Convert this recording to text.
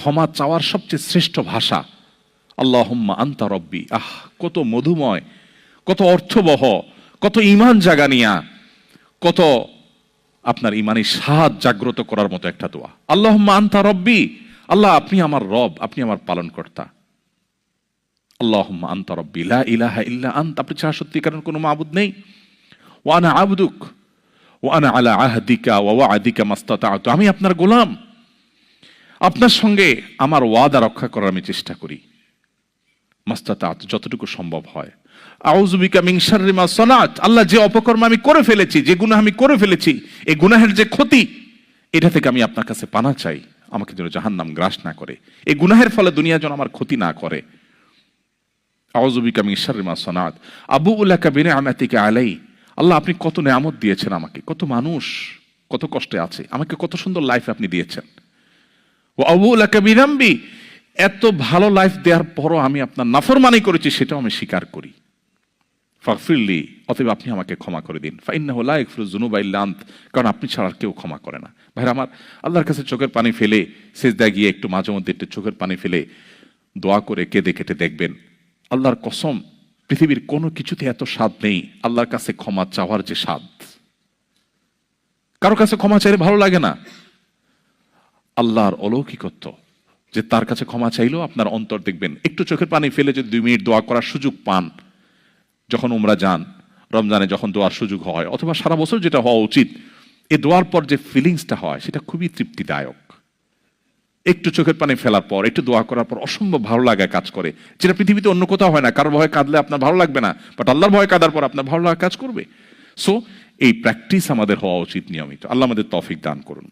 ক্ষমা চাওয়ার সবচেয়ে শ্রেষ্ঠ ভাষা আল্লাহুম্মা আনতা রব্বি। কত মধুময়, কত অর্থবহ, কত ঈমান জাগানিয়া, কত আপনার ঈমানি স্বাদ জাগ্রত করার মতো একটা দোয়া। আল্লাহুম্মা আনতা রব্বি, আল্লাহ আপনি আমার রব, আপনি আমার পালনকর্তা। আল্লাহুম্মা আনতা রব্বি লা ইলাহা ইল্লা আনতা, আপনি ছাড়া সত্যিকারের কোনো মাবুদ নেই। ওয়া আনা আবদুক ওয়া আনা আলা আহদিকা ওয়া ওয়া'দিকা মাস্তাতা'তু, আমি আপনার গোলাম, আপনার সঙ্গে আমার ওয়াদা রক্ষা করার আমি চেষ্টা করি, মাস্তাতা'তু, যতটুকু সম্ভব হয়। আউযু বিকা মিন শাররি মা সানাত, আল্লাহ যে অপকর্ম আমি করে ফেলেছি, যে গুনাহ আমি করে ফেলেছি, এই গুনাহের যে ক্ষতি, এটা থেকে আমি আপনার কাছে পানা চাই, আমাকে যেন জাহান্নাম গ্রাস না করে, এই গুনাহের ফলে দুনিয়া যেন আমার ক্ষতি না করে। আউযু বিকা মিন শাররি মা সানাত আবুউ লাকা বিনি'মাতিকা আলাই, আল্লাহ আপনি কত নেয়ামত দিয়েছেন আমাকে, কত মানুষ কত কষ্টে আছে, আমাকে কত সুন্দর লাইফ আপনি দিয়েছেন। ওয়া আবুউ লাকা বিযামবি, এত ভালো লাইফ দেওয়ার পরও আমি আপনার নাফরমানি করেছি, সেটাও আমি স্বীকার করি। ফাগফিরলি, অতএব আপনি আমাকে ক্ষমা করে দিন। ফাইন্নাহু লা ইয়াগফিরুয যুনুবা ইল্লা আনত, কারণ আপনি ছাড়া আর কেউ ক্ষমা করে না। ভাইরা আমার, আল্লাহর কাছে চোখের পানি ফেলে সিজদায় গিয়ে একটু মাঝে মধ্যে একটু চোখের পানি ফেলে দোয়া করে কেঁদে কেটে দেখবেন, আল্লাহর কসম পৃথিবীর কোনো কিছুতে এত স্বাদ নেই আল্লাহর কাছে ক্ষমা চাওয়ার যে স্বাদ। কারো কাছে ক্ষমা চাইলে ভালো লাগে না। আল্লাহর অলৌকিকত্ব যে তার কাছে ক্ষমা চাইলেও আপনার অন্তর দেখবেন, একটু চোখের পানি ফেলে যদি 2 মিনিট দোয়া করার সুযোগ পান, যখন উমরা যান, রমজানে যখন দোয়ার সুযোগ হয়, অথবা সারা বছর যেটা হওয়া উচিত, এই দোয়ার পর যে ফিলিংসটা হয় সেটা খুবই তৃপ্তিদায়ক। একটু চোখের পানি ফেলার পর, একটু দোয়া করার পর অসম্ভব ভালো লাগা কাজ করে, যেটা পৃথিবীতে অন্য কোথাও হয় না। কারোর ভয়ে কাঁদলে আপনার ভালো লাগবে না, বাট আল্লাহর ভয়ে কাঁদার পর আপনার ভালো লাগা কাজ করবে। সো এই প্র্যাকটিস আমাদের হওয়া উচিত নিয়মিত। আল্লাহ আমাদের তৌফিক দান করুন।